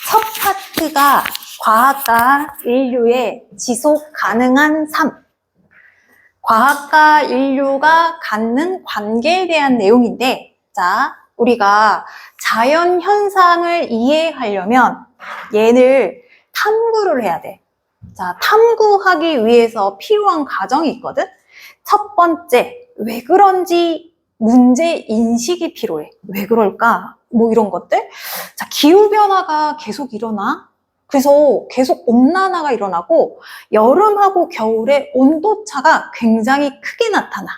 첫 파트가 과학과 인류의 지속 가능한 삶. 과학과 인류가 갖는 관계에 대한 내용인데, 자, 우리가 자연 현상을 이해하려면 얘를 탐구를 해야 돼. 자, 탐구하기 위해서 필요한 과정이 있거든? 첫 번째, 왜 그런지 문제 인식이 필요해. 왜 그럴까? 뭐 이런 것들. 자, 기후변화가 계속 일어나. 그래서 계속 온난화가 일어나고 여름하고 겨울에 온도차가 굉장히 크게 나타나.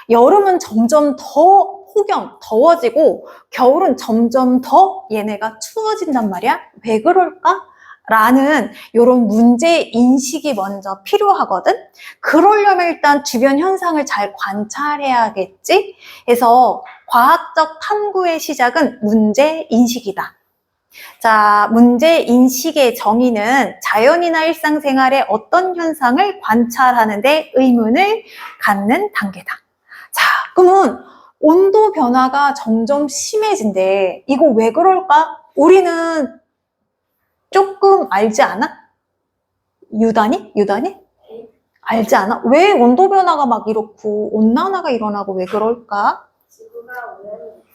여름은 점점 더 폭염, 더워지고 겨울은 점점 더 얘네가 추워진단 말이야. 왜 그럴까? 라는 이런 문제 인식이 먼저 필요하거든. 그러려면 일단 주변 현상을 잘 관찰해야겠지. 그래서 과학적 탐구의 시작은 문제 인식이다. 자, 문제 인식의 정의는 자연이나 일상생활의 어떤 현상을 관찰하는 데 의문을 갖는 단계다. 자, 그러면 온도 변화가 점점 심해진대. 이거 왜 그럴까? 우리는 조금 알지 않아? 유단이? 알지 않아? 왜 온도 변화가 막 이렇고 온난화가 일어나고 왜 그럴까?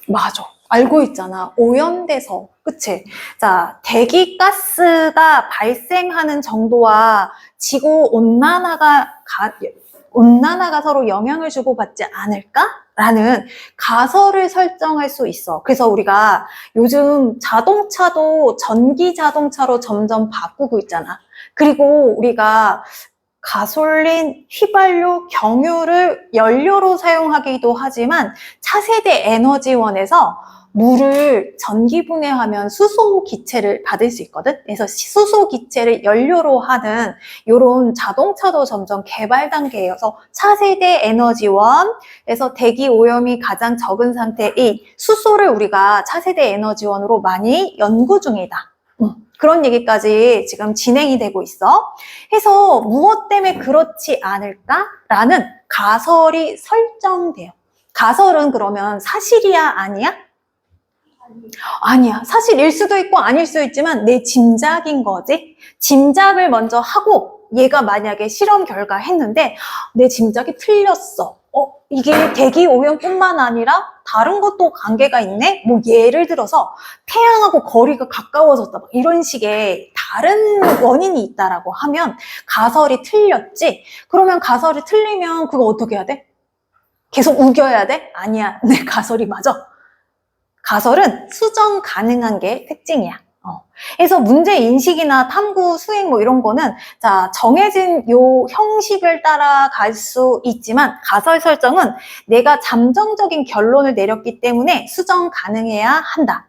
맞아. 알고 있잖아. 오염돼서. 그치? 자, 대기가스가 발생하는 정도와 지구 온난화가 서로 영향을 주고받지 않을까? 라는 가설을 설정할 수 있어. 그래서 우리가 요즘 자동차도 전기 자동차로 점점 바꾸고 있잖아. 그리고 우리가 가솔린, 휘발유, 경유를 연료로 사용하기도 하지만 차세대 에너지원에서 물을 전기 분해하면 수소 기체를 받을 수 있거든. 그래서 수소 기체를 연료로 하는 이런 자동차도 점점 개발 단계여서 차세대 에너지원에서 대기 오염이 가장 적은 상태인 수소를 우리가 차세대 에너지원으로 많이 연구 중이다. 그런 얘기까지 지금 진행이 되고 있어. 해서 무엇 때문에 그렇지 않을까라는 가설이 설정돼요. 가설은 그러면 사실이야, 아니야? 아니야. 사실일 수도 있고 아닐 수도 있지만 내 짐작인 거지. 짐작을 먼저 하고 얘가 만약에 실험 결과 했는데 내 짐작이 틀렸어. 이게 대기 오염뿐만 아니라 다른 것도 관계가 있네? 뭐 예를 들어서 태양하고 거리가 가까워졌다. 이런 식의 다른 원인이 있다라고 하면 가설이 틀렸지? 그러면 가설이 틀리면 그거 어떻게 해야 돼? 계속 우겨야 돼? 아니야. 내 가설이 맞아. 가설은 수정 가능한 게 특징이야. 그래서 문제 인식이나 탐구, 수행 뭐 이런 거는 자 정해진 요 형식을 따라갈 수 있지만 가설 설정은 내가 잠정적인 결론을 내렸기 때문에 수정 가능해야 한다.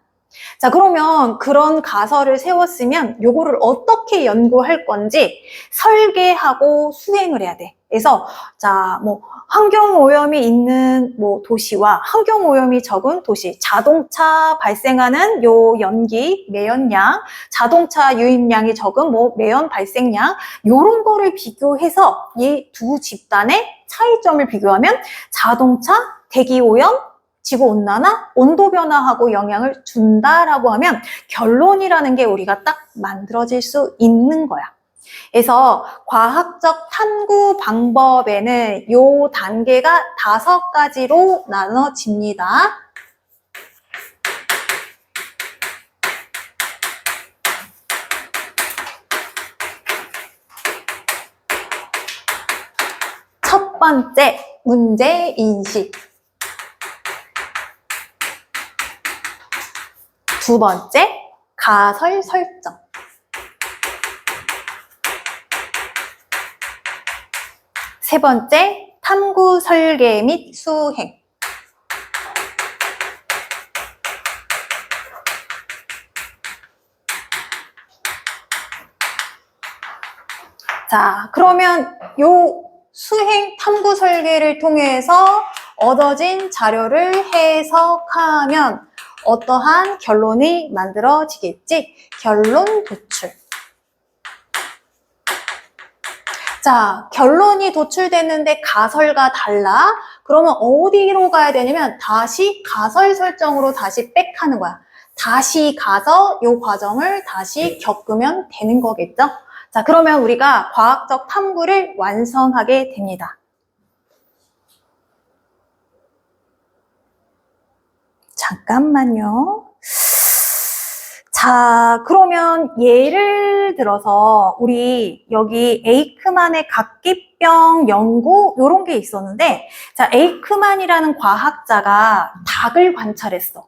자, 그러면 그런 가설을 세웠으면 요거를 어떻게 연구할 건지 설계하고 수행을 해야 돼. 그래서 자, 뭐 환경오염이 있는 뭐 도시와 환경오염이 적은 도시, 자동차 발생하는 요 연기, 매연량, 자동차 유입량이 적은 뭐 매연 발생량 요런 거를 비교해서 이 두 집단의 차이점을 비교하면 자동차, 대기오염, 지구온난화, 온도변화하고 영향을 준다라고 하면 결론이라는 게 우리가 딱 만들어질 수 있는 거야. 그래서 과학적 탐구 방법에는 요 단계가 5가지로 나눠집니다. 첫 번째, 문제 인식. 두 번째, 가설 설정. 세 번째, 탐구 설계 및 수행. 자, 그러면 요 수행 탐구 설계를 통해서 얻어진 자료를 해석하면 어떠한 결론이 만들어지겠지? 결론 도출. 자, 결론이 도출됐는데 가설과 달라? 그러면 어디로 가야 되냐면 다시 가설 설정으로 다시 백하는 거야. 다시 가서 이 과정을 다시 겪으면 되는 거겠죠? 자, 그러면 우리가 과학적 탐구를 완성하게 됩니다. 잠깐만요. 자, 그러면 예를 들어서 우리 여기 에이크만의 각기병 연구 이런 게 있었는데, 자, 에이크만이라는 과학자가 닭을 관찰했어.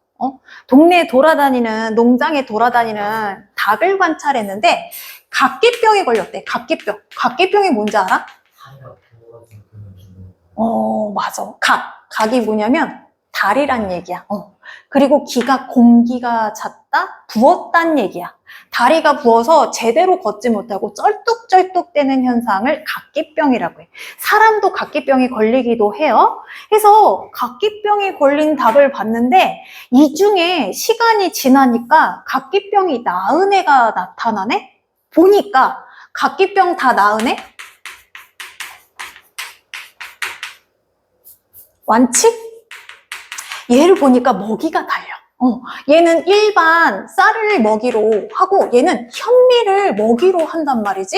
동네에 돌아다니는, 농장에 돌아다니는 닭을 관찰했는데 각기병에 걸렸대. 각기병. 각기병이 뭔지 알아? 맞아. 각이 뭐냐면 달이란 얘기야. 그리고 기가 공기가 찼다, 부었단 얘기야. 다리가 부어서 제대로 걷지 못하고 쩔뚝쩔뚝대는 현상을 각기병이라고 해. 사람도 각기병이 걸리기도 해요. 그래서 각기병이 걸린 닭을 봤는데 이 중에 시간이 지나니까 각기병이 나은 애가 나타나네? 보니까 각기병 다 나은 애? 완치? 얘를 보니까 먹이가 달려. 얘는 일반 쌀을 먹이로 하고 얘는 현미를 먹이로 한단 말이지.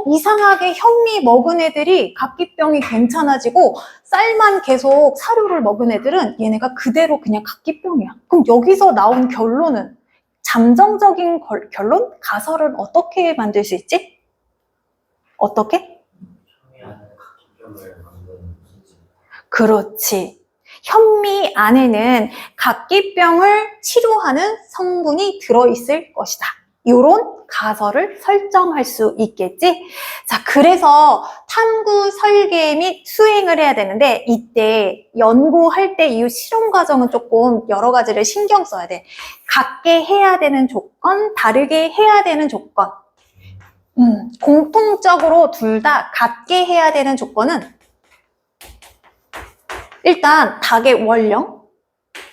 이상하게 현미 먹은 애들이 각기병이 괜찮아지고 쌀만 계속 사료를 먹은 애들은 얘네가 그대로 그냥 각기병이야. 그럼 여기서 나온 결론은 잠정적인 결론? 가설을 어떻게 만들 수 있지? 어떻게? 그렇지. 현미 안에는 각기병을 치료하는 성분이 들어있을 것이다. 이런 가설을 설정할 수 있겠지? 자, 그래서 탐구 설계 및 수행을 해야 되는데 이때 연구할 때 이 실험 과정은 조금 여러 가지를 신경 써야 돼. 같게 해야 되는 조건, 다르게 해야 되는 조건. 공통적으로 둘 다 같게 해야 되는 조건은 일단 닭의 원령,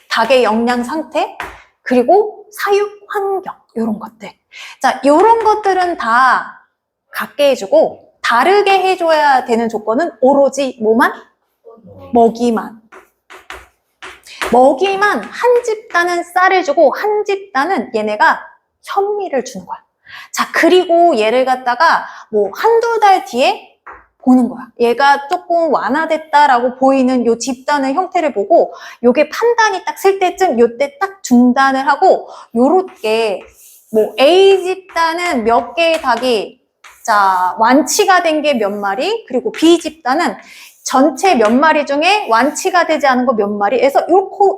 닭의 영양 상태, 그리고 사육 환경 이런 것들. 자, 이런 것들은 다 같게 해주고 다르게 해줘야 되는 조건은 오로지 뭐만? 먹이만. 먹이만 한 집단은 쌀을 주고 한 집단은 얘네가 현미를 주는 거야. 자, 그리고 얘를 갖다가 뭐 한두 달 뒤에 보는 거야. 얘가 조금 완화됐다라고 보이는 요 집단의 형태를 보고 요게 판단이 딱 쓸 때쯤 요때 딱 중단을 하고 요렇게 뭐 A 집단은 몇 개의 닭이 자 완치가 된 게 몇 마리 그리고 B 집단은 전체 몇 마리 중에 완치가 되지 않은 거 몇 마리에서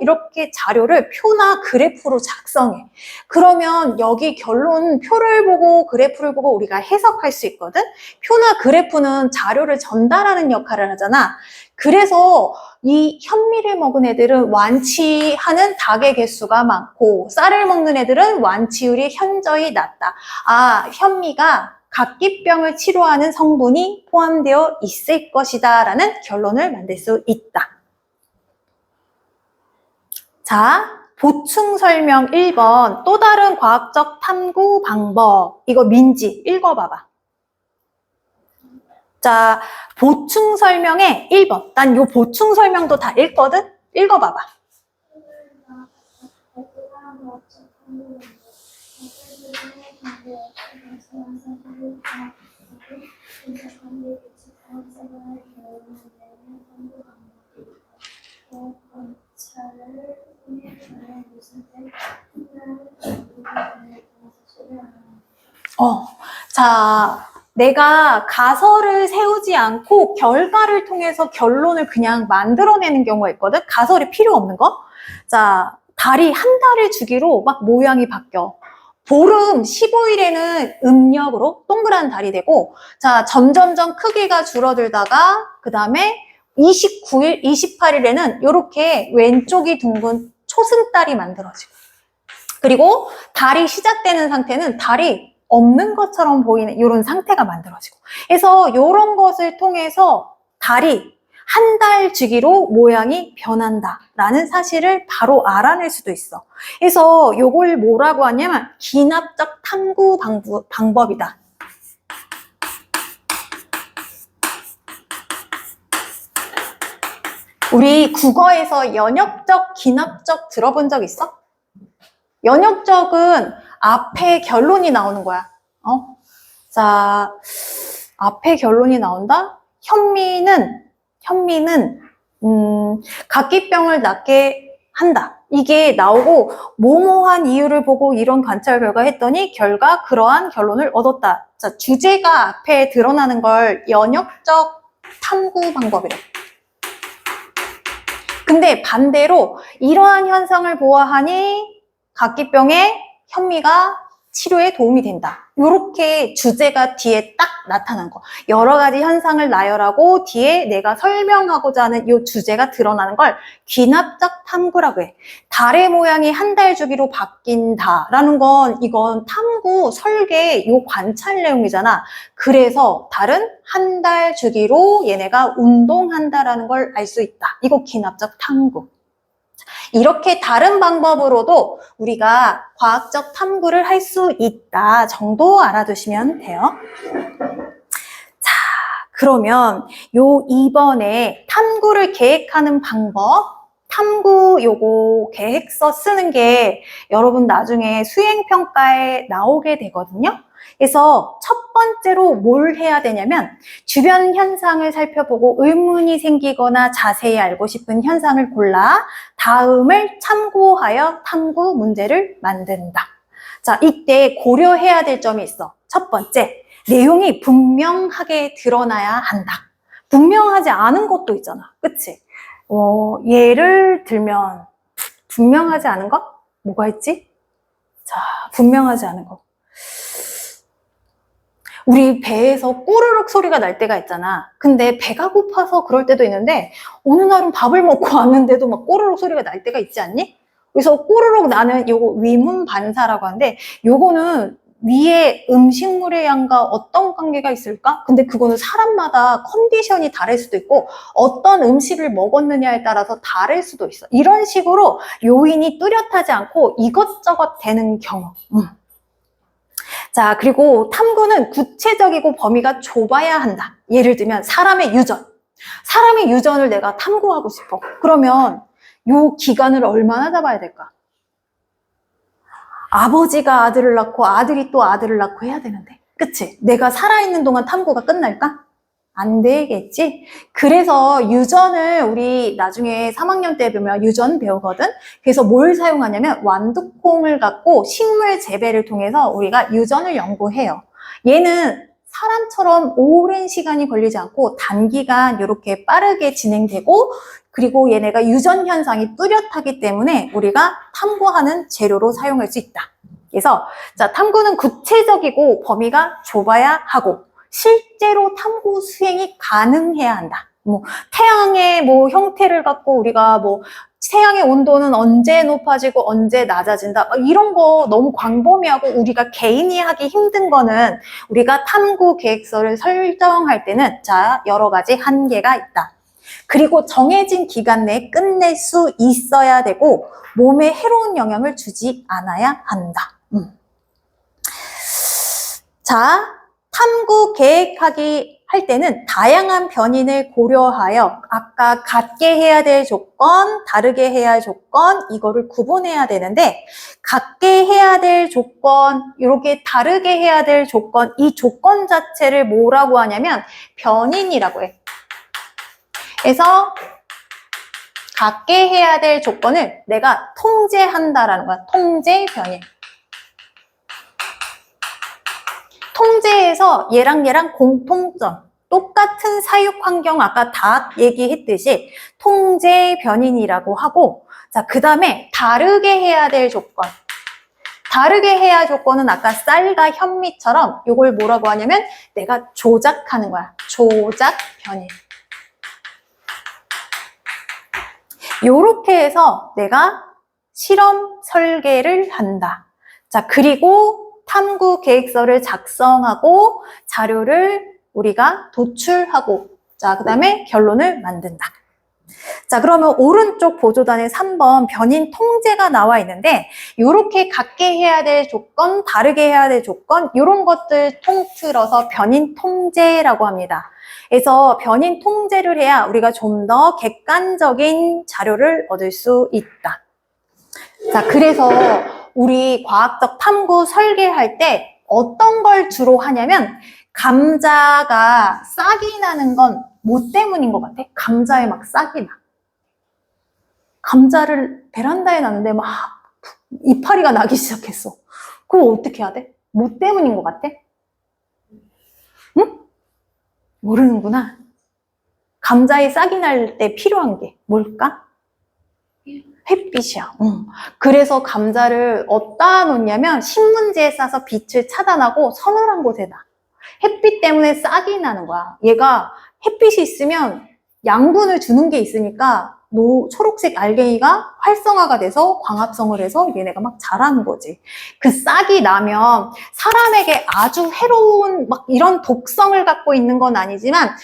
이렇게 자료를 표나 그래프로 작성해. 그러면 여기 결론 표를 보고 그래프를 보고 우리가 해석할 수 있거든. 표나 그래프는 자료를 전달하는 역할을 하잖아. 그래서 이 현미를 먹은 애들은 완치하는 닭의 개수가 많고 쌀을 먹는 애들은 완치율이 현저히 낮다. 아, 현미가 각기병을 치료하는 성분이 포함되어 있을 것이다 라는 결론을 만들 수 있다. 자, 보충 설명 1번 또 다른 과학적 탐구 방법. 이거 민지 읽어봐봐. 자, 보충 설명의 1번. 난 요 보충 설명도 다 읽거든? 읽어봐봐. 자, 내가 가설을 세우지 않고 결과를 통해서 결론을 그냥 만들어내는 경우가 있거든? 가설이 필요 없는 거? 자, 달이 한 달을 주기로 막 모양이 바뀌어. 보름 15일에는 음력으로 동그란 달이 되고, 자, 점점점 크기가 줄어들다가, 그 다음에 29일, 28일에는 이렇게 왼쪽이 둥근 초승달이 만들어지고, 그리고 달이 시작되는 상태는 달이 없는 것처럼 보이는 이런 상태가 만들어지고, 그래서 이런 것을 통해서 달이 한 달 주기로 모양이 변한다라는 사실을 바로 알아낼 수도 있어. 그래서 이걸 뭐라고 하냐면 기납적 탐구 방법이다. 우리 국어에서 연역적, 기납적 들어본 적 있어? 연역적은 앞에 결론이 나오는 거야. 자, 앞에 결론이 나온다? 현미는 각기병을 낫게 한다. 이게 나오고 뭐뭐한 이유를 보고 이런 관찰 결과 했더니 결과 그러한 결론을 얻었다. 자, 주제가 앞에 드러나는 걸 연역적 탐구 방법이래. 근데 반대로 이러한 현상을 보아하니 각기병의 현미가 치료에 도움이 된다. 이렇게 주제가 뒤에 딱 나타난 거. 여러 가지 현상을 나열하고 뒤에 내가 설명하고자 하는 이 주제가 드러나는 걸 귀납적 탐구라고 해. 달의 모양이 한 달 주기로 바뀐다라는 건 이건 탐구, 설계, 요 관찰 내용이잖아. 그래서 달은 한 달 주기로 얘네가 운동한다라는 걸 알 수 있다. 이거 귀납적 탐구. 이렇게 다른 방법으로도 우리가 과학적 탐구를 할 수 있다 정도 알아두시면 돼요. 자, 그러면 요 이번에 탐구를 계획하는 방법, 탐구 요거 계획서 쓰는 게 여러분 나중에 수행평가에 나오게 되거든요. 그래서 첫 번째로 뭘 해야 되냐면 주변 현상을 살펴보고 의문이 생기거나 자세히 알고 싶은 현상을 골라 다음을 참고하여 탐구 문제를 만든다. 자, 이때 고려해야 될 점이 있어. 첫 번째, 내용이 분명하게 드러나야 한다. 분명하지 않은 것도 있잖아. 그치? 예를 들면 분명하지 않은 거? 뭐가 있지? 자, 분명하지 않은 거. 우리 배에서 꼬르륵 소리가 날 때가 있잖아. 근데 배가 고파서 그럴 때도 있는데 어느 날은 밥을 먹고 왔는데도 막 꼬르륵 소리가 날 때가 있지 않니? 그래서 꼬르륵 나는 요거 위문 반사라고 하는데 요거는 위에 음식물의 양과 어떤 관계가 있을까? 근데 그거는 사람마다 컨디션이 다를 수도 있고 어떤 음식을 먹었느냐에 따라서 다를 수도 있어. 이런 식으로 요인이 뚜렷하지 않고 이것저것 되는 경우. 자, 그리고 탐구는 구체적이고 범위가 좁아야 한다. 예를 들면 사람의 유전. 사람의 유전을 내가 탐구하고 싶어. 그러면 요 기간을 얼마나 잡아야 될까? 아버지가 아들을 낳고 아들이 또 아들을 낳고 해야 되는데. 그치? 내가 살아있는 동안 탐구가 끝날까? 안 되겠지? 그래서 유전을 우리 나중에 3학년 때 보면 유전 배우거든? 그래서 뭘 사용하냐면 완두콩을 갖고 식물 재배를 통해서 우리가 유전을 연구해요. 얘는 사람처럼 오랜 시간이 걸리지 않고 단기간 이렇게 빠르게 진행되고 그리고 얘네가 유전 현상이 뚜렷하기 때문에 우리가 탐구하는 재료로 사용할 수 있다. 그래서 자, 탐구는 구체적이고 범위가 좁아야 하고 실제로 탐구 수행이 가능해야 한다. 태양의 형태를 갖고 우리가 태양의 온도는 언제 높아지고 언제 낮아진다. 이런 거 너무 광범위하고 우리가 개인이 하기 힘든 거는 우리가 탐구 계획서를 설정할 때는 자, 여러 가지 한계가 있다. 그리고 정해진 기간 내에 끝낼 수 있어야 되고 몸에 해로운 영향을 주지 않아야 한다. 자, 탐구 계획하기 할 때는 다양한 변인을 고려하여 아까 같게 해야 될 조건, 다르게 해야 할 조건 이거를 구분해야 되는데 같게 해야 될 조건, 이렇게 다르게 해야 될 조건 이 조건 자체를 뭐라고 하냐면 변인이라고 해. 그래서 같게 해야 될 조건을 내가 통제한다라는 거야. 통제 변인. 통제에서 얘랑 공통점, 똑같은 사육 환경 아까 다 얘기했듯이 통제 변인이라고 하고 자, 그 다음에 다르게 해야 될 조건. 다르게 해야 할 조건은 아까 쌀과 현미처럼 이걸 뭐라고 하냐면 내가 조작하는 거야. 조작 변인. 요렇게 해서 내가 실험 설계를 한다. 자, 그리고 탐구 계획서를 작성하고 자료를 우리가 도출하고 자, 그 다음에 결론을 만든다. 자, 그러면 오른쪽 보조단에 3번 변인 통제가 나와 있는데 이렇게 같게 해야 될 조건, 다르게 해야 될 조건 이런 것들 통틀어서 변인 통제라고 합니다. 그래서 변인 통제를 해야 우리가 좀 더 객관적인 자료를 얻을 수 있다. 자, 그래서 우리 과학적 탐구 설계할 때 어떤 걸 주로 하냐면 감자가 싹이 나는 건 뭐 때문인 것 같아? 감자에 막 싹이 나. 감자를 베란다에 놨는데 막 이파리가 나기 시작했어. 그럼 어떻게 해야 돼? 뭐 때문인 것 같아? 응? 모르는구나. 감자에 싹이 날 때 필요한 게 뭘까? 햇빛이야. 그래서 감자를 어디다 놓냐면 신문지에 싸서 빛을 차단하고 서늘한 곳에 놔. 햇빛 때문에 싹이 나는 거야. 얘가 햇빛이 있으면 양분을 주는 게 있으니까 초록색 알갱이가 활성화가 돼서 광합성을 해서 얘네가 막 자라는 거지. 그 싹이 나면 사람에게 아주 해로운 막 이런 독성을 갖고 있는 건 아니지만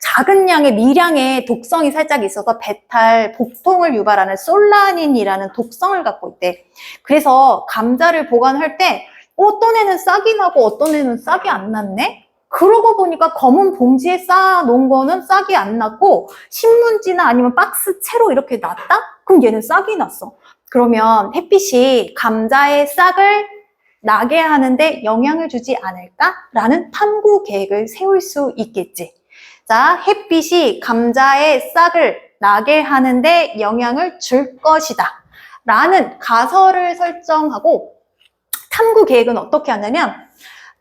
작은 양의 미량의 독성이 살짝 있어서 배탈, 복통을 유발하는 솔라닌이라는 독성을 갖고 있대. 그래서 감자를 보관할 때 어떤 애는 싹이 나고 어떤 애는 싹이 안 났네? 그러고 보니까 검은 봉지에 쌓아놓은 거는 싹이 안 났고 신문지나 아니면 박스 채로 이렇게 놨다? 그럼 얘는 싹이 났어. 그러면 햇빛이 감자의 싹을 나게 하는데 영향을 주지 않을까라는 탐구 계획을 세울 수 있겠지. 자, 햇빛이 감자의 싹을 나게 하는데 영향을 줄 것이다 라는 가설을 설정하고 탐구 계획은 어떻게 하냐면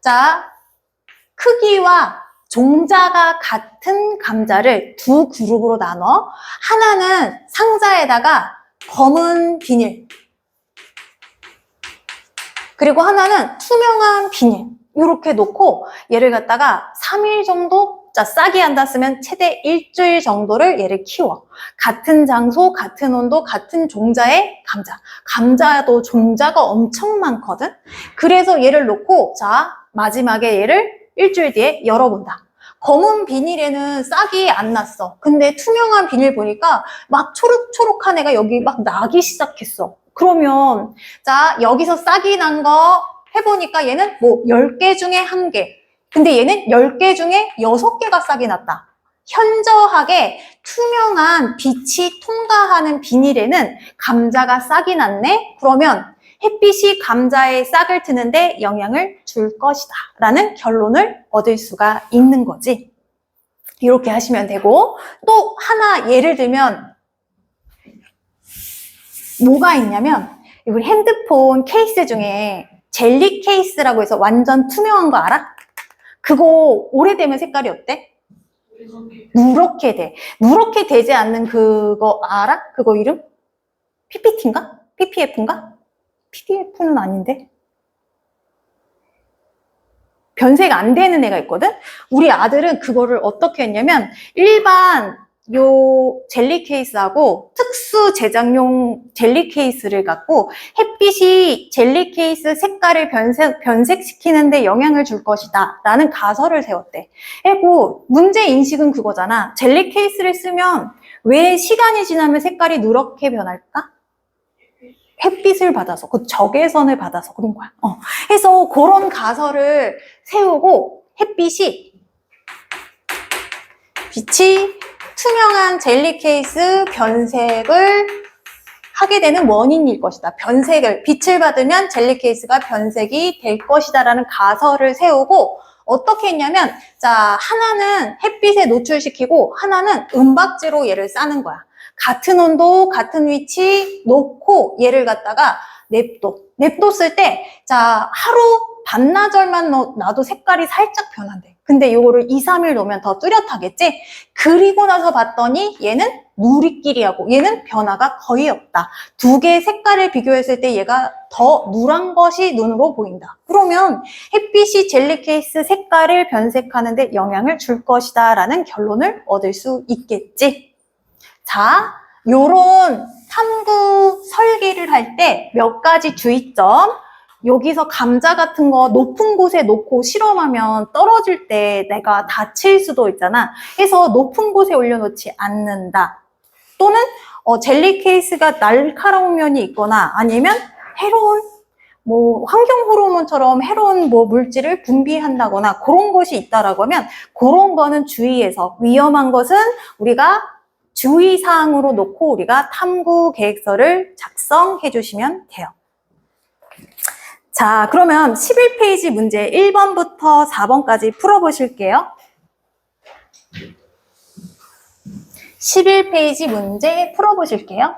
자, 크기와 종자가 같은 감자를 두 그룹으로 나눠 하나는 상자에다가 검은 비닐 그리고 하나는 투명한 비닐 이렇게 놓고 얘를 갖다가 3일 정도 자, 싹이 안 닿았으면 최대 일주일 정도를 얘를 키워. 같은 장소, 같은 온도, 같은 종자의 감자. 감자도 종자가 엄청 많거든? 그래서 얘를 놓고, 자, 마지막에 얘를 일주일 뒤에 열어본다. 검은 비닐에는 싹이 안 났어. 근데 투명한 비닐 보니까 막 초록초록한 애가 여기 막 나기 시작했어. 그러면, 자, 여기서 싹이 난 거 해보니까 얘는 뭐 10개 중에 1개. 근데 얘는 10개 중에 6개가 싹이 났다. 현저하게 투명한 빛이 통과하는 비닐에는 감자가 싹이 났네? 그러면 햇빛이 감자에 싹을 트는데 영향을 줄 것이다 라는 결론을 얻을 수가 있는 거지. 이렇게 하시면 되고 또 하나 예를 들면 뭐가 있냐면 우리 핸드폰 케이스 중에 젤리 케이스라고 해서 완전 투명한 거 알아? 그거 오래되면 색깔이 어때? 누렇게 돼. 누렇게 되지 않는 그거 알아? 그거 이름? PPT인가? PPF인가? PDF는 아닌데? 변색 안 되는 애가 있거든? 우리 아들은 그거를 어떻게 했냐면 일반 요 젤리 케이스하고 특수 제작용 젤리 케이스를 갖고 햇빛이 젤리 케이스 색깔을 변색시키는데 영향을 줄 것이다 라는 가설을 세웠대. 그리고 문제 인식은 그거잖아. 젤리 케이스를 쓰면 왜 시간이 지나면 색깔이 누렇게 변할까? 햇빛을 받아서, 그 적외선을 받아서 그런 거야. 그래서 그런 가설을 세우고 빛이 투명한 젤리 케이스 변색을 하게 되는 원인일 것이다. 빛을 받으면 젤리 케이스가 변색이 될 것이다 라는 가설을 세우고 어떻게 했냐면 자, 하나는 햇빛에 노출시키고 하나는 은박지로 얘를 싸는 거야. 같은 온도, 같은 위치 놓고 얘를 갖다가 냅뒀을 때 자, 하루 반나절만 놔도 색깔이 살짝 변한대. 근데 이거를 2, 3일 놓으면 더 뚜렷하겠지? 그리고 나서 봤더니 얘는 누리끼리하고 얘는 변화가 거의 없다. 두 개의 색깔을 비교했을 때 얘가 더 누런 것이 눈으로 보인다. 그러면 햇빛이 젤리 케이스 색깔을 변색하는데 영향을 줄 것이다 라는 결론을 얻을 수 있겠지. 자, 요런 탐구 설계를 할 때 몇 가지 주의점. 여기서 감자 같은 거 높은 곳에 놓고 실험하면 떨어질 때 내가 다칠 수도 있잖아. 그래서 높은 곳에 올려놓지 않는다. 또는 젤리 케이스가 날카로운 면이 있거나 아니면 해로운 환경 호르몬처럼 해로운 물질을 분비한다거나 그런 것이 있다라고 하면 그런 거는 주의해서 위험한 것은 우리가 주의사항으로 놓고 우리가 탐구 계획서를 작성해 주시면 돼요. 자, 그러면 11페이지 문제 1번부터 4번까지 풀어보실게요. 11페이지 문제 풀어보실게요.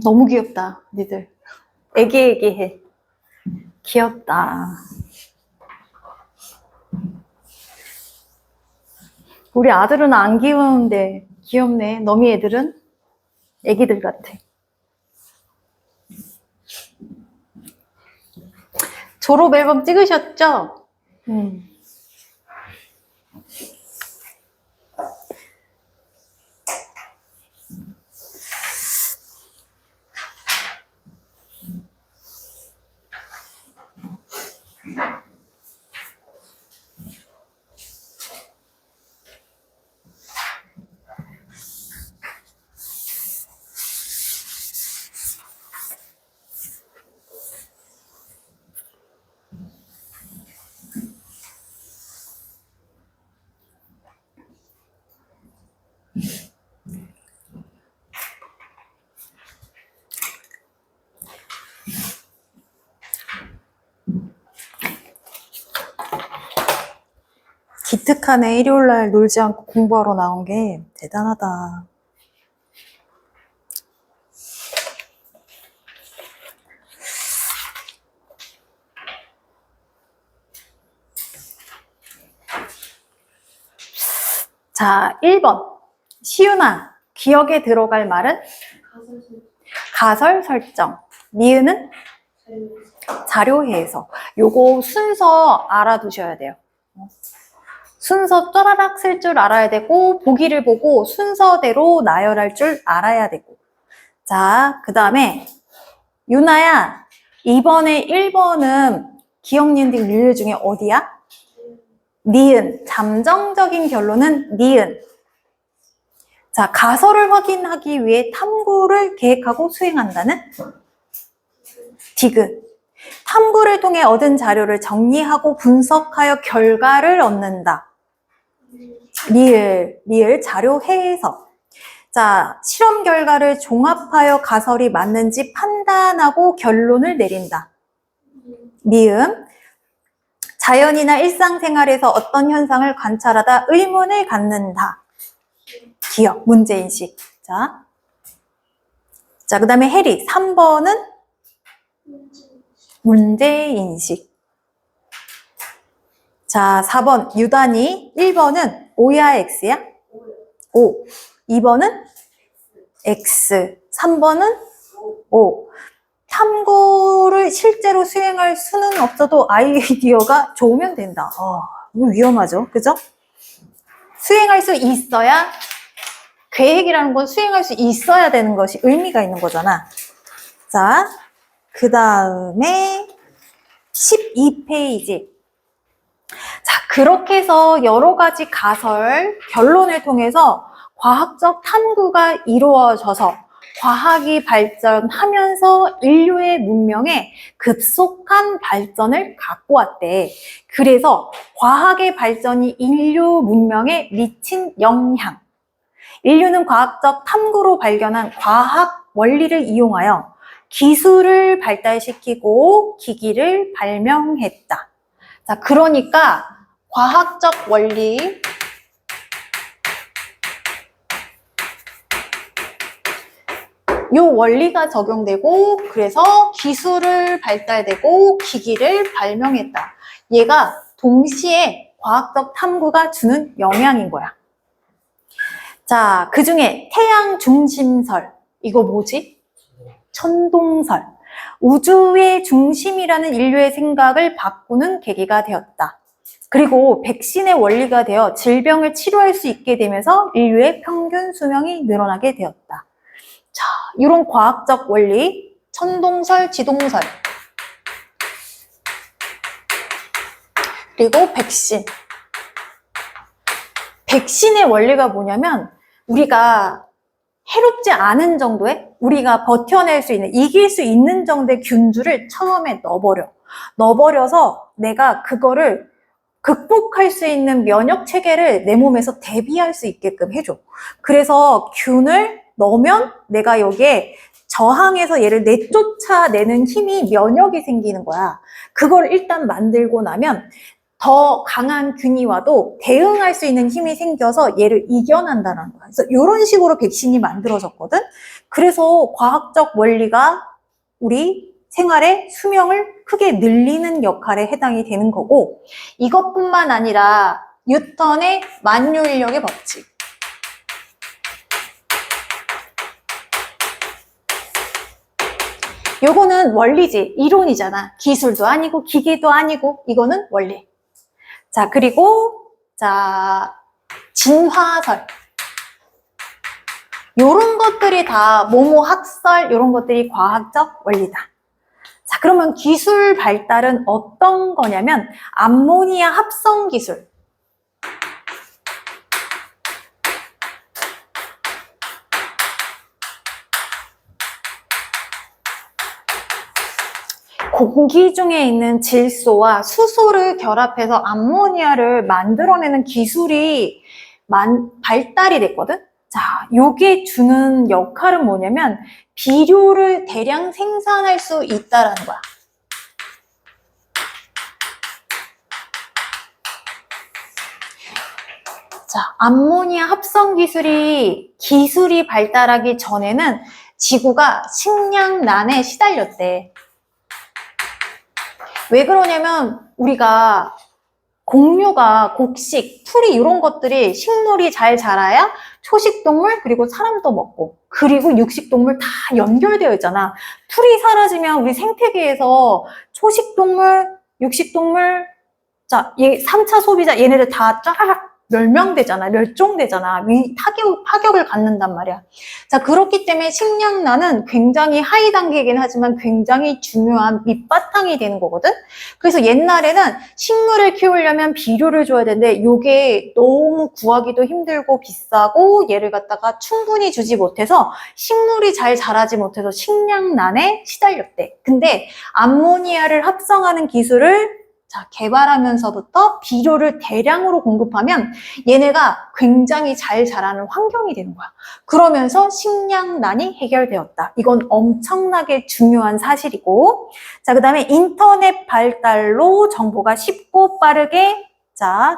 너무 귀엽다, 니들. 애기애기해. 귀엽다. 우리 아들은 안 귀여운데 귀엽네. 너미 애들은 애기들 같아. 졸업 앨범 찍으셨죠? 기특하네. 일요일날 놀지 않고 공부하러 나온 게 대단하다. 자, 1번. 시윤아, 기억에 들어갈 말은? 가설 설정. 니은은? 자료 해석. 요거 순서 알아두셔야 돼요. 순서 쪼라락 쓸 줄 알아야 되고, 보기를 보고 순서대로 나열할 줄 알아야 되고. 자, 그 다음에 유나야, 이번에 1번은 기억, 니은, 등 릴레 중에 어디야? 니은. 잠정적인 결론은 니은. 자, 가설을 확인하기 위해 탐구를 계획하고 수행한다는? 디귿. 탐구를 통해 얻은 자료를 정리하고 분석하여 결과를 얻는다. 리을 자료 해석. 자, 실험 결과를 종합하여 가설이 맞는지 판단하고 결론을 내린다. 미음. 자연이나 일상생활에서 어떤 현상을 관찰하다 의문을 갖는다. 기억, 문제인식. 자, 그 다음에 해리. 3번은 문제인식. 자, 4번 유단이. 1번은 O야 X야? O. 2번은 X. 3번은 O. 탐구를 실제로 수행할 수는 없어도 아이디어가 좋으면 된다. 이거 위험하죠. 그죠? 수행할 수 있어야, 계획이라는 건 수행할 수 있어야 되는 것이 의미가 있는 거잖아. 자, 그 다음에 12페이지. 자, 그렇게 해서 여러 가지 가설, 결론을 통해서 과학적 탐구가 이루어져서 과학이 발전하면서 인류의 문명에 급속한 발전을 갖고 왔대. 그래서 과학의 발전이 인류 문명에 미친 영향. 인류는 과학적 탐구로 발견한 과학 원리를 이용하여 기술을 발달시키고 기기를 발명했다. 자, 그러니까 과학적 원리, 요 원리가 적용되고 그래서 기술을 발달되고 기기를 발명했다. 얘가 동시에 과학적 탐구가 주는 영향인 거야. 자, 그 중에 태양 중심설. 이거 뭐지? 천동설. 우주의 중심이라는 인류의 생각을 바꾸는 계기가 되었다. 그리고 백신의 원리가 되어 질병을 치료할 수 있게 되면서 인류의 평균 수명이 늘어나게 되었다. 자, 이런 과학적 원리, 천동설, 지동설. 그리고 백신. 백신의 원리가 뭐냐면 우리가 해롭지 않은 정도의 우리가 버텨낼 수 있는, 이길 수 있는 정도의 균주를 처음에 넣어버려. 넣어버려서 내가 그거를 극복할 수 있는 면역 체계를 내 몸에서 대비할 수 있게끔 해줘. 그래서 균을 넣으면 내가 여기에 저항해서 얘를 내쫓아내는 힘이 면역이 생기는 거야. 그걸 일단 만들고 나면 더 강한 균이 와도 대응할 수 있는 힘이 생겨서 얘를 이겨낸다는 거야. 그래서 이런 식으로 백신이 만들어졌거든. 그래서 과학적 원리가 우리 생활의 수명을 크게 늘리는 역할에 해당이 되는 거고, 이것뿐만 아니라 뉴턴의 만유인력의 법칙. 요거는 원리지, 이론이잖아. 기술도 아니고 기계도 아니고 이거는 원리. 자, 그리고 진화설. 요런 것들이 다 모모 학설, 요런 것들이 과학적 원리다. 자, 그러면 기술 발달은 어떤 거냐면 암모니아 합성 기술. 공기 중에 있는 질소와 수소를 결합해서 암모니아를 만들어내는 기술이 발달이 됐거든? 자, 요게 주는 역할은 뭐냐면 비료를 대량 생산할 수 있다라는 거야. 자, 암모니아 합성 기술이 발달하기 전에는 지구가 식량난에 시달렸대. 왜 그러냐면 우리가 곡류가 곡식, 풀이 이런 것들이 식물이 잘 자라야 초식동물 그리고 사람도 먹고 그리고 육식동물 다 연결되어 있잖아. 풀이 사라지면 우리 생태계에서 초식동물, 육식동물, 자, 3차 소비자 얘네들 다 쫙 멸망되잖아. 멸종되잖아. 파격을 갖는단 말이야. 자, 그렇기 때문에 식량난은 굉장히 하위 단계이긴 하지만 굉장히 중요한 밑바탕이 되는 거거든. 그래서 옛날에는 식물을 키우려면 비료를 줘야 되는데 요게 너무 구하기도 힘들고 비싸고 얘를 갖다가 충분히 주지 못해서 식물이 잘 자라지 못해서 식량난에 시달렸대. 근데 암모니아를 합성하는 기술을 개발하면서부터 비료를 대량으로 공급하면 얘네가 굉장히 잘 자라는 환경이 되는 거야. 그러면서 식량난이 해결되었다. 이건 엄청나게 중요한 사실이고, 자, 그 다음에 인터넷 발달로 정보가 쉽고 빠르게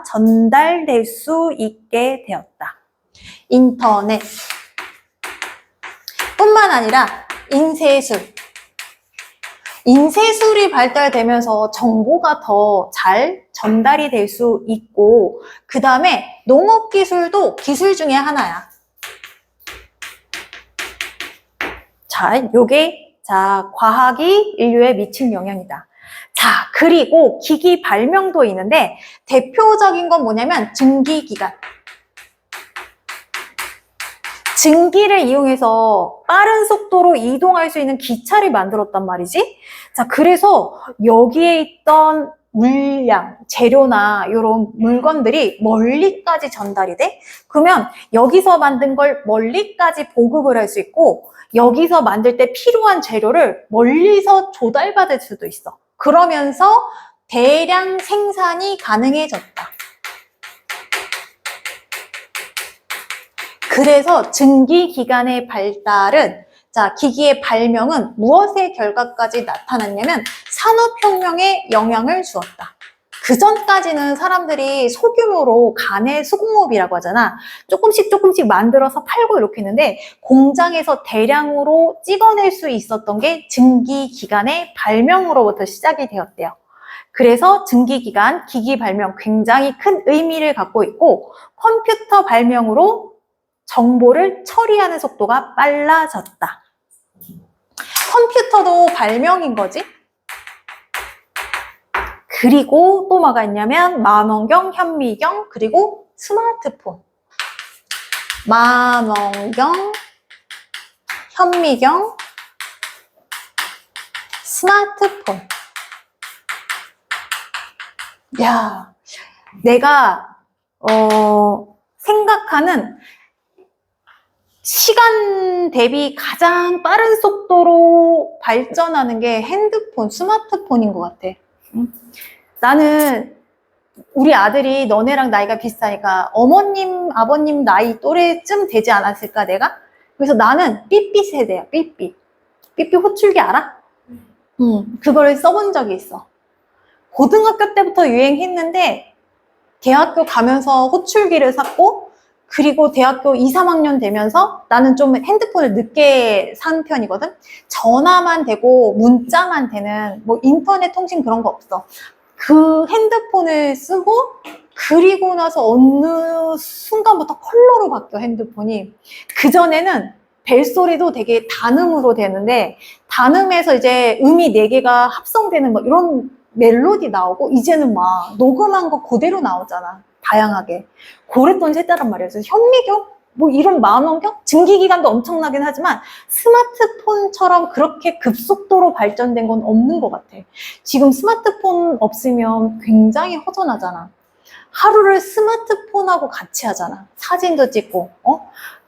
전달될 수 있게 되었다. 인터넷 뿐만 아니라 인쇄술이 발달되면서 정보가 더 잘 전달이 될 수 있고, 그 다음에 농업기술도 기술 중에 하나야. 자, 요게 과학이 인류에 미친 영향이다. 자, 그리고 기기 발명도 있는데 대표적인 건 뭐냐면 증기기관. 증기를 이용해서 빠른 속도로 이동할 수 있는 기차를 만들었단 말이지. 자, 그래서 여기에 있던 물량, 재료나 이런 물건들이 멀리까지 전달이 돼. 그러면 여기서 만든 걸 멀리까지 보급을 할 수 있고 여기서 만들 때 필요한 재료를 멀리서 조달받을 수도 있어. 그러면서 대량 생산이 가능해졌다. 그래서 증기기관의 발달은, 기기의 발명은 무엇의 결과까지 나타났냐면 산업혁명에 영향을 주었다. 그 전까지는 사람들이 소규모로 간의 수공업이라고 하잖아. 조금씩 조금씩 만들어서 팔고 이렇게 했는데 공장에서 대량으로 찍어낼 수 있었던 게 증기기관의 발명으로부터 시작이 되었대요. 그래서 증기기관, 기기 발명 굉장히 큰 의미를 갖고 있고 컴퓨터 발명으로 정보를 처리하는 속도가 빨라졌다. 컴퓨터도 발명인 거지. 그리고 또 뭐가 있냐면 망원경, 현미경, 그리고 스마트폰. 망원경, 현미경, 스마트폰. 야, 내가 생각하는 시간 대비 가장 빠른 속도로 발전하는 게 핸드폰, 스마트폰인 것 같아. 나는 우리 아들이 너네랑 나이가 비슷하니까 어머님, 아버님 나이 또래쯤 되지 않았을까 내가? 그래서 나는 삐삐 세대야, 삐삐. 삐삐 호출기 알아? 그걸 써본 적이 있어. 고등학교 때부터 유행했는데 대학교 가면서 호출기를 샀고 그리고 대학교 2, 3학년 되면서 나는 좀 핸드폰을 늦게 산 편이거든. 전화만 되고 문자만 되는 뭐 인터넷 통신 그런 거 없어. 그 핸드폰을 쓰고 그리고 나서 어느 순간부터 컬러로 바뀌어 핸드폰이. 그전에는 벨소리도 되게 단음으로 되는데 단음에서 이제 음이 4개가 합성되는 뭐 이런 멜로디 나오고 이제는 막 녹음한 거 그대로 나오잖아. 다양하게. 그랬던 세대란 말이야. 그래서 현미경? 뭐 이런 망원경? 증기기관도 엄청나긴 하지만 스마트폰처럼 그렇게 급속도로 발전된 건 없는 것 같아. 지금 스마트폰 없으면 굉장히 허전하잖아. 하루를 스마트폰하고 같이 하잖아. 사진도 찍고,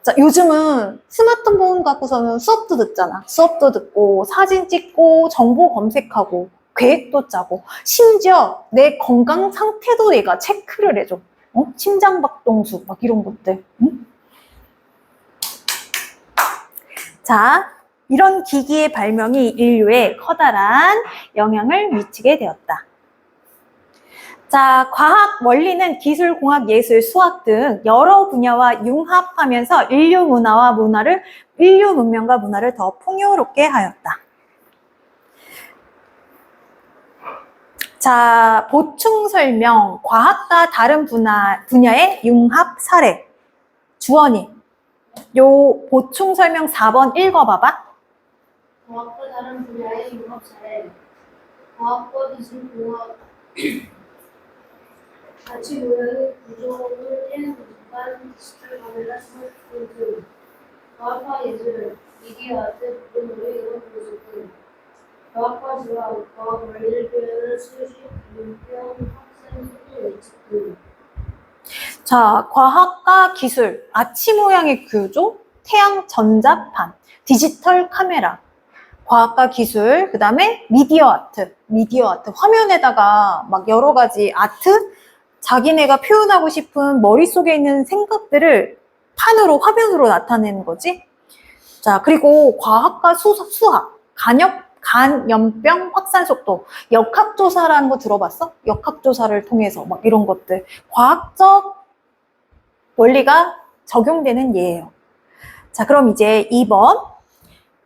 자, 요즘은 스마트폰 갖고서는 수업도 듣잖아. 수업도 듣고, 사진 찍고, 정보 검색하고, 계획도 짜고, 심지어 내 건강 상태도 내가 체크를 해줘. 심장박동수, 막 이런 것들. 응? 자, 이런 기기의 발명이 인류에 커다란 영향을 미치게 되었다. 자, 과학, 원리는 기술, 공학, 예술, 수학 등 여러 분야와 융합하면서 인류 문명과 문화를 더 풍요롭게 하였다. 자, 보충 설명, 과학과 다른 분야의 융합 사례. 주원이, 요 보충 설명 4번 읽어봐봐. 과학과 다른 분야의 융합 사례. 과학과 기술, 공학, 같이 모양의 구조를 태양 분석한 디지털 카메라, 스마트폰 등 과학과 예술, 미디어 아트, 부분으로 이런 분석 등 과학과 지화, 과학 원리를 표현한 수식, 문평, 학생, 소통, 예측 등. 자, 과학과 기술, 아치 모양의 구조, 태양 전자판, 디지털 카메라, 과학과 기술, 그 다음에 미디어 아트, 화면에다가 막 여러 가지 아트, 자기네가 표현하고 싶은 머릿속에 있는 생각들을 판으로, 화면으로 나타내는 거지. 자, 그리고 과학과 수학, 간염병 확산 속도, 역학조사라는 거 들어봤어? 역학조사를 통해서 막 이런 것들. 과학적 원리가 적용되는 예예요. 자, 그럼 이제 2번.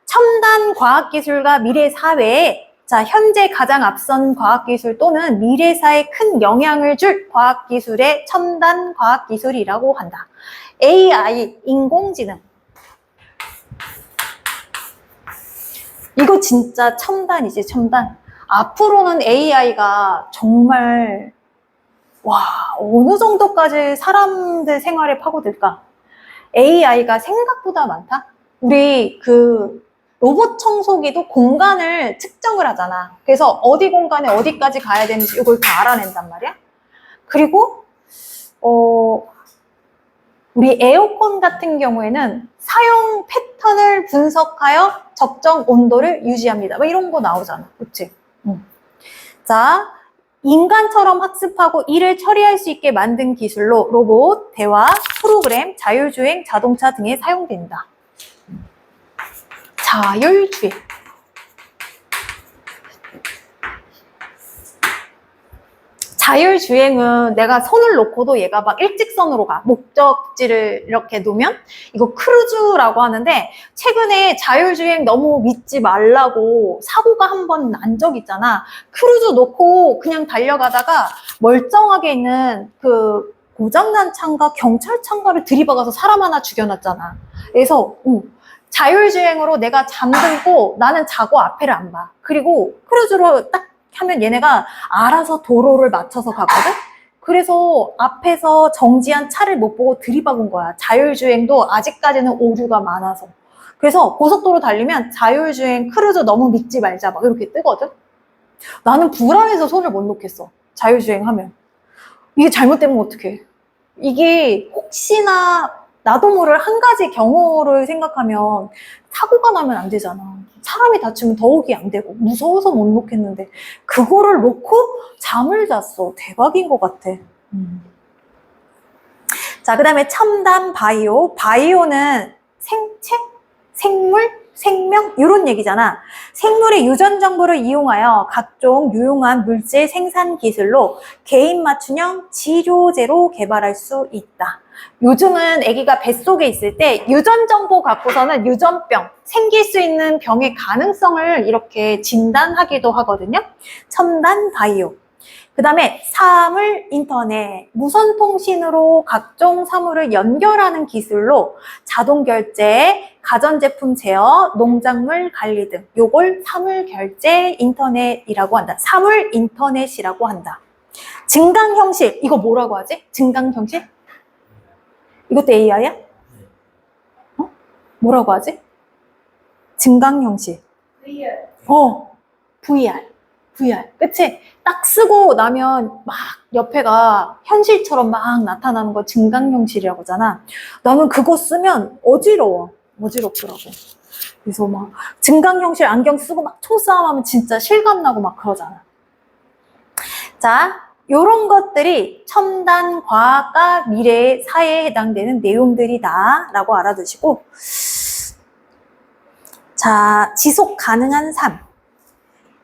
첨단 과학기술과 미래 사회에 자, 현재 가장 앞선 과학기술 또는 미래 사회에 큰 영향을 줄 과학기술의 첨단 과학기술이라고 한다. AI, 인공지능. 이거 진짜 첨단이지, 첨단. 앞으로는 AI가 정말 어느 정도까지 사람들 생활에 파고들까? AI가 생각보다 많다? 우리 로봇 청소기도 공간을 측정을 하잖아. 그래서 어디 공간에 어디까지 가야 되는지 이걸 다 알아낸단 말이야. 그리고 우리 에어컨 같은 경우에는 사용 패턴을 분석하여 적정 온도를 유지합니다. 뭐 이런 거 나오잖아. 그치? 자, 인간처럼 학습하고 일을 처리할 수 있게 만든 기술로 로봇, 대화, 프로그램, 자율주행, 자동차 등에 사용된다. 자율주행. 자율주행은 내가 손을 놓고도 얘가 막 일직선으로 가. 목적지를 이렇게 놓으면 이거 크루즈라고 하는데 최근에 자율주행 너무 믿지 말라고 사고가 한 번 난 적 있잖아. 크루즈 놓고 그냥 달려가다가 멀쩡하게 있는 그 고장난 차인가 경찰차인가를 들이박아서 사람 하나 죽여놨잖아. 그래서 자율주행으로 내가 잠들고 나는 자고 앞에를 안 봐. 그리고 크루즈로 딱 하면 얘네가 알아서 도로를 맞춰서 가거든? 그래서 앞에서 정지한 차를 못 보고 들이박은 거야. 자율주행도 아직까지는 오류가 많아서. 그래서 고속도로 달리면 자율주행 크루즈 너무 믿지 말자 막 이렇게 뜨거든? 나는 불안해서 손을 못 놓겠어. 자율주행 하면. 이게 잘못되면 어떡해. 이게 혹시나 나도 모를 한 가지 경우를 생각하면 사고가 나면 안 되잖아. 사람이 다치면 더욱이 안 되고 무서워서 못 놓겠는데 그거를 놓고 잠을 잤어. 대박인 것 같아. 자, 그 다음에 첨단 바이오. 바이오는 생체, 생물, 생명 이런 얘기잖아. 생물의 유전 정보를 이용하여 각종 유용한 물질 생산 기술로 개인 맞춤형 치료제로 개발할 수 있다. 요즘은 아기가 뱃속에 있을 때 유전 정보 갖고서는 유전병, 생길 수 있는 병의 가능성을 이렇게 진단하기도 하거든요. 첨단 바이오. 그 다음에 사물 인터넷, 무선 통신으로 각종 사물을 연결하는 기술로 자동 결제, 가전제품 제어, 농작물 관리 등 요걸 사물 결제 인터넷이라고 한다. 사물 인터넷이라고 한다. 증강형실, 이거 뭐라고 하지? 증강형실? 이것도 AI야? 뭐라고 하지? 증강형실. VR. VR. 그치? 딱 쓰고 나면 막 옆에가 현실처럼 막 나타나는 거 증강현실이라고 하잖아. 나는 그거 쓰면 어지럽더라고. 그래서 막 증강현실 안경 쓰고 막 총싸움하면 진짜 실감나고 막 그러잖아. 자, 요런 것들이 첨단 과학과 미래의 사회에 해당되는 내용들이다 라고 알아두시고, 자, 지속 가능한 삶.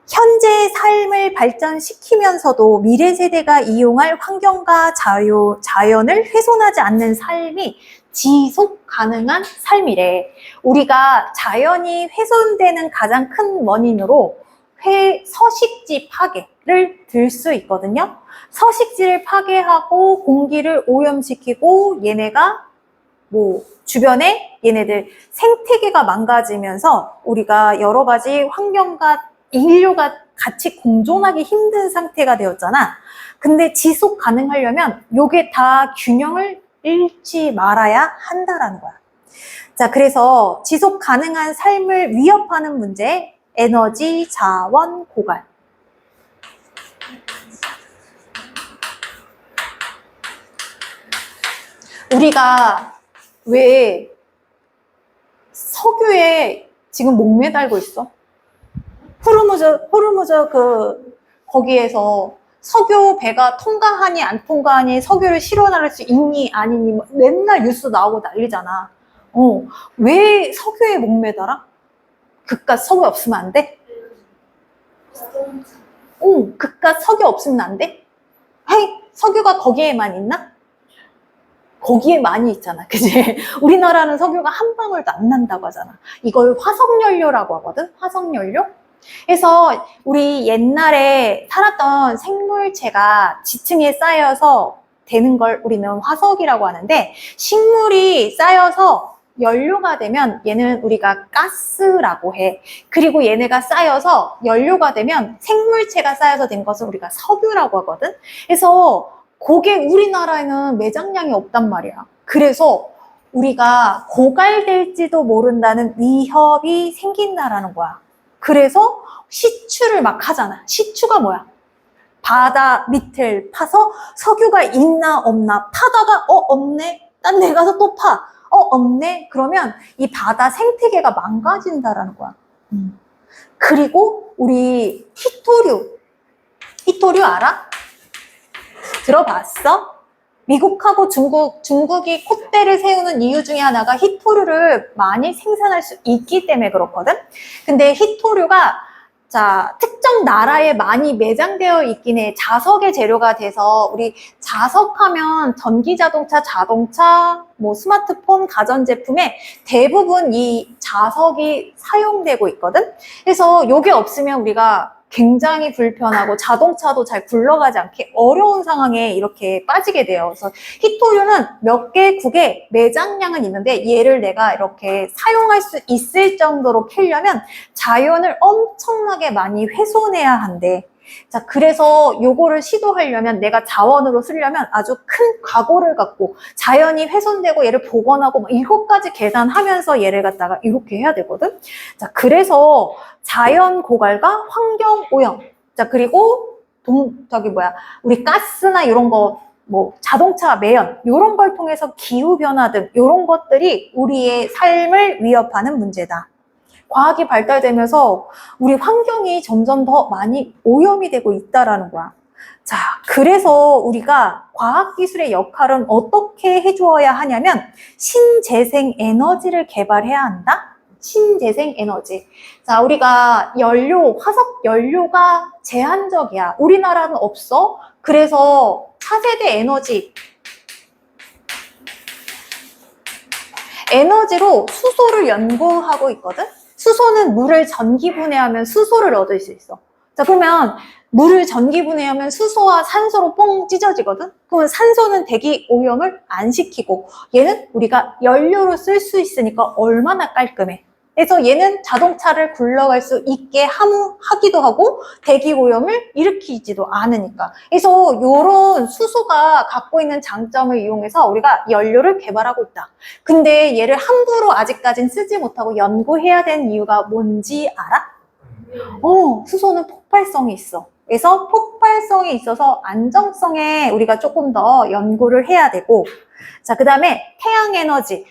현재의 삶을 발전시키면서도 미래 세대가 이용할 환경과 자연을 훼손하지 않는 삶이 지속 가능한 삶이래. 우리가 자연이 훼손되는 가장 큰 원인으로 서식지 파괴를 들 수 있거든요. 서식지를 파괴하고 공기를 오염시키고 얘네가 주변에 얘네들 생태계가 망가지면서 우리가 여러 가지 환경과 인류가 같이 공존하기 힘든 상태가 되었잖아. 근데 지속 가능하려면 요게 다 균형을 잃지 말아야 한다라는 거야. 자, 그래서 지속 가능한 삶을 위협하는 문제, 에너지, 자원, 고갈. 우리가 왜 석유에 지금 목매달고 있어? 호르무즈 거기에서 석유 배가 통과하니 안 통과하니 석유를 실어나를 수 있니 아니니 맨날 뉴스 나오고 난리잖아. 왜 석유에 목매달아? 그깟 석유 없으면 안 돼? 그깟 석유 없으면 안 돼? 석유가 거기에만 있나? 거기에 많이 있잖아. 그치? 우리나라는 석유가 한 방울도 안 난다고 하잖아. 이걸 화석연료라고 하거든? 화석연료? 그래서 우리 옛날에 살았던 생물체가 지층에 쌓여서 되는 걸 우리는 화석이라고 하는데, 식물이 쌓여서 연료가 되면 얘는 우리가 가스라고 해. 그리고 얘네가 쌓여서 연료가 되면 생물체가 쌓여서 된 것을 우리가 석유라고 하거든. 그래서 그게 우리나라에는 매장량이 없단 말이야. 그래서 우리가 고갈될지도 모른다는 위협이 생긴다라는 거야. 그래서 시추를 막 하잖아. 시추가 뭐야? 바다 밑을 파서 석유가 있나 없나 파다가 없네? 딴 데 가서 또 파. 없네? 그러면 이 바다 생태계가 망가진다라는 거야. 그리고 우리 히토류 알아? 들어봤어? 미국하고 중국이 콧대를 세우는 이유 중에 하나가 히토류를 많이 생산할 수 있기 때문에 그렇거든? 근데 히토류가 자, 특정 나라에 많이 매장되어 있긴 해. 자석의 재료가 돼서 우리 자석하면 전기자동차, 자동차, 뭐 스마트폰, 가전제품에 대부분 이 자석이 사용되고 있거든. 그래서 이게 없으면 우리가 굉장히 불편하고 자동차도 잘 굴러가지 않게 어려운 상황에 이렇게 빠지게 돼요. 그래서 히토류는 몇 개국에 매장량은 있는데 얘를 내가 이렇게 사용할 수 있을 정도로 캐려면 자연을 엄청나게 많이 훼손해야 한대. 자, 그래서 요거를 시도하려면 내가 자원으로 쓰려면 아주 큰 각오를 갖고 자연이 훼손되고 얘를 복원하고 막 이것까지 계산하면서 얘를 갖다가 이렇게 해야 되거든. 자, 그래서 자연 고갈과 환경 오염. 자, 그리고 우리 가스나 이런 거, 뭐 자동차 매연 이런 걸 통해서 기후 변화 등 이런 것들이 우리의 삶을 위협하는 문제다. 과학이 발달되면서 우리 환경이 점점 더 많이 오염이 되고 있다라는 거야. 자, 그래서 우리가 과학기술의 역할은 어떻게 해주어야 하냐면 신재생 에너지를 개발해야 한다. 신재생 에너지. 자, 우리가 화석 연료가 제한적이야. 우리나라는 없어. 그래서 차세대 에너지로 수소를 연구하고 있거든. 수소는 물을 전기분해하면 수소를 얻을 수 있어. 자, 그러면 물을 전기분해하면 수소와 산소로 뽕 찢어지거든? 그러면 산소는 대기 오염을 안 시키고 얘는 우리가 연료로 쓸 수 있으니까 얼마나 깔끔해. 그래서 얘는 자동차를 굴러갈 수 있게 하기도 하고 대기 오염을 일으키지도 않으니까. 그래서 이런 수소가 갖고 있는 장점을 이용해서 우리가 연료를 개발하고 있다. 근데 얘를 함부로 아직까진 쓰지 못하고 연구해야 되는 이유가 뭔지 알아? 수소는 폭발성이 있어. 그래서 폭발성이 있어서 안정성에 우리가 조금 더 연구를 해야 되고, 자, 그 다음에 태양에너지,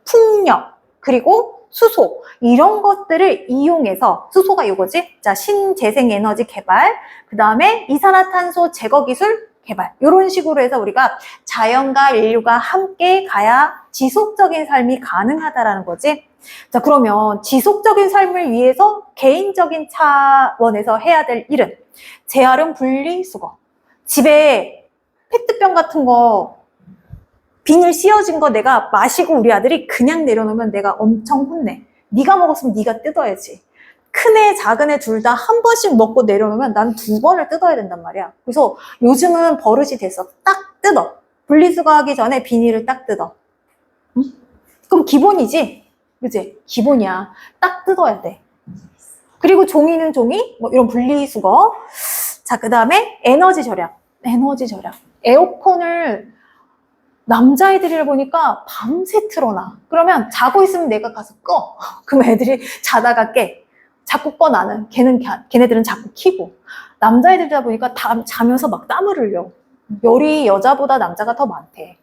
풍력, 그리고 수소, 이런 것들을 이용해서, 수소가 이거지? 자, 신재생에너지 개발, 그 다음에 이산화탄소 제거 기술 개발, 이런 식으로 해서 우리가 자연과 인류가 함께 가야 지속적인 삶이 가능하다라는 거지. 자, 그러면 지속적인 삶을 위해서 개인적인 차원에서 해야 될 일은 재활용 분리수거. 집에 페트병 같은 거 비닐 씌워진 거 내가 마시고 우리 아들이 그냥 내려놓으면 내가 엄청 혼내. 네가 먹었으면 네가 뜯어야지. 큰애 작은 애 둘 다 한 번씩 먹고 내려놓으면 난 2번을 뜯어야 된단 말이야. 그래서 요즘은 버릇이 됐어. 딱 뜯어. 분리수거하기 전에 비닐을 딱 뜯어. 응? 그럼 기본이지? 그치? 기본이야. 딱 뜯어야 돼. 그리고 종이는 종이, 이런 분리수거. 자, 그 다음에 에너지 절약. 에어컨을 남자애들이라 보니까 밤새 틀어놔. 그러면 자고 있으면 내가 가서 꺼. 그럼 애들이 자다가 깨. 자꾸 꺼 나는. 걔네들은 자꾸 켜고. 남자애들이다 보니까 자면서 막 땀을 흘려. 열이 여자보다 남자가 더 많대.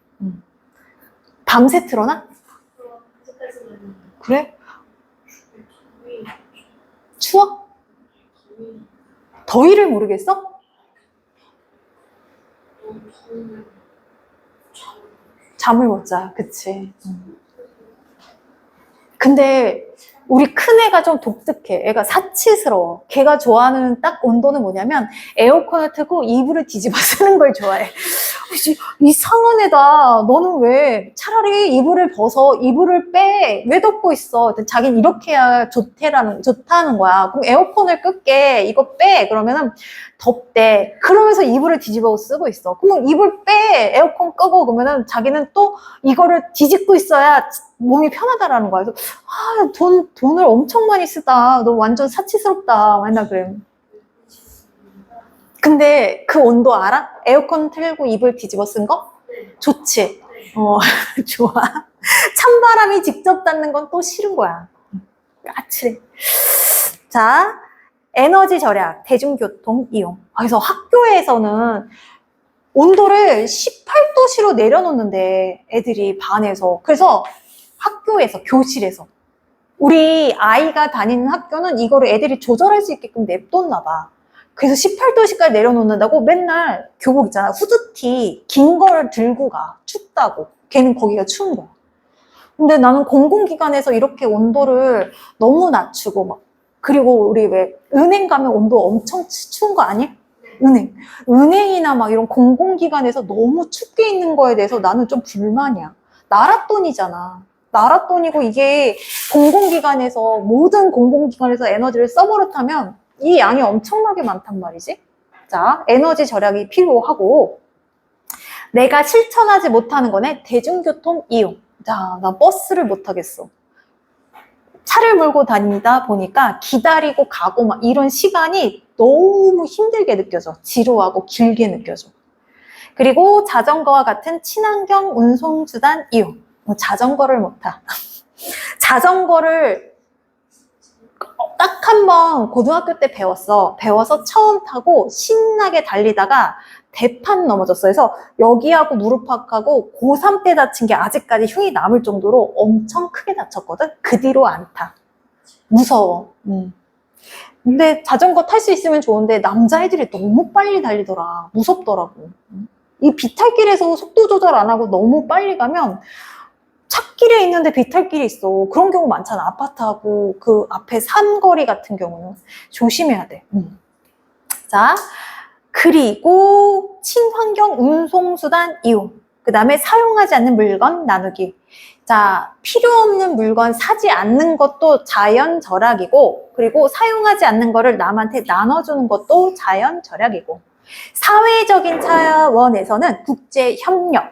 밤새 틀어놔? 그래? 추워? 더위를 모르겠어? 잠을 못 자, 그치? 근데 우리 큰애가 좀 독특해. 애가 사치스러워. 걔가 좋아하는 딱 온도는 뭐냐면 에어컨을 틀고 이불을 뒤집어 쓰는 걸 좋아해. 이상한 애다. 너는 왜 차라리 이불을 벗어. 이불을 빼. 왜 덮고 있어? 자기는 이렇게 해야 좋다는 거야. 그럼 에어컨을 끌게. 이거 빼. 그러면은 덥대. 그러면서 이불을 뒤집어 쓰고 있어. 그럼 이불 빼. 에어컨 끄고 그러면은 자기는 또 이거를 뒤집고 있어야 몸이 편하다라는 거야. 그래서 돈을 엄청 많이 쓰다. 너 완전 사치스럽다. 맨날 그래. 근데 그 온도 알아? 에어컨 틀고 이불 뒤집어 쓴 거? 네. 좋지? 좋아. 찬바람이 직접 닿는 건 또 싫은 거야. 까칠해. 자, 에너지 절약, 대중교통 이용. 그래서 학교에서는 온도를 18도씨로 내려놓는데 애들이 반에서. 그래서 학교에서, 교실에서. 우리 아이가 다니는 학교는 이거를 애들이 조절할 수 있게끔 냅뒀나 봐. 그래서 18도씨까지 내려놓는다고 맨날 교복 있잖아. 후드티 긴 걸 들고 가. 춥다고. 걔는 거기가 추운 거야. 근데 나는 공공기관에서 이렇게 온도를 너무 낮추고 막 그리고 우리 왜 은행 가면 온도 엄청 추운 거 아니? 은행이나 막 이런 공공기관에서 너무 춥게 있는 거에 대해서 나는 좀 불만이야. 나라 돈이잖아. 나라 돈이고 이게 공공기관에서 모든 공공기관에서 에너지를 써버릇하면 이 양이 엄청나게 많단 말이지. 자, 에너지 절약이 필요하고 내가 실천하지 못하는 거네. 대중교통 이용. 자, 나 버스를 못 하겠어. 차를 몰고 다니다 보니까 기다리고 가고 막 이런 시간이 너무 힘들게 느껴져. 지루하고 길게 느껴져. 그리고 자전거와 같은 친환경 운송수단 이용. 자전거를 못 타. 자전거를 딱 한 번 고등학교 때 배웠어. 배워서 처음 타고 신나게 달리다가 대판 넘어졌어. 그래서 여기하고 무릎팍하고 고3 때 다친 게 아직까지 흉이 남을 정도로 엄청 크게 다쳤거든. 그 뒤로 안 타. 무서워. 근데 자전거 탈 수 있으면 좋은데 남자애들이 너무 빨리 달리더라. 무섭더라고. 이 비탈길에서 속도 조절 안 하고 너무 빨리 가면 찻길에 있는데 비탈길이 있어. 그런 경우 많잖아. 아파트하고 그 앞에 산거리 같은 경우는 조심해야 돼. 자, 그리고 친환경 운송수단 이용. 그 다음에 사용하지 않는 물건 나누기. 자, 필요 없는 물건 사지 않는 것도 자연 절약이고, 그리고 사용하지 않는 거를 남한테 나눠주는 것도 자연 절약이고, 사회적인 차원에서는 국제 협력,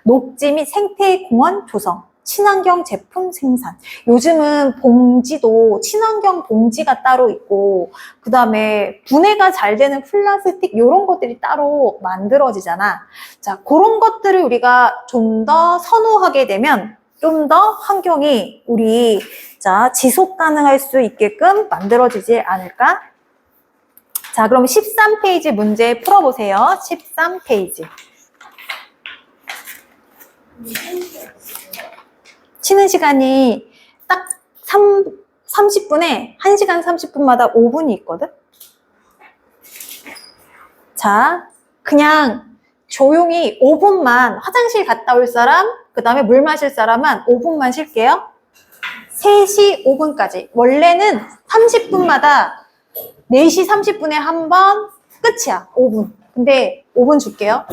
녹지 및 생태공원 조성, 친환경 제품 생산. 요즘은 봉지도 친환경 봉지가 따로 있고, 그 다음에 분해가 잘 되는 플라스틱 이런 것들이 따로 만들어지잖아. 자, 그런 것들을 우리가 좀 더 선호하게 되면 좀 더 환경이 우리 자 지속 가능할 수 있게끔 만들어지지 않을까? 자, 그럼 13페이지 문제 풀어보세요. 13페이지. 쉬는 시간이 딱 30분에 1시간 30분마다 5분이 있거든? 자, 그냥 조용히 5분만 화장실 갔다 올 사람, 그 다음에 물 마실 사람은 5분만 쉴게요. 3시 5분까지. 원래는 30분마다 4시 30분에 한 번 끝이야. 5분. 근데 5분 줄게요.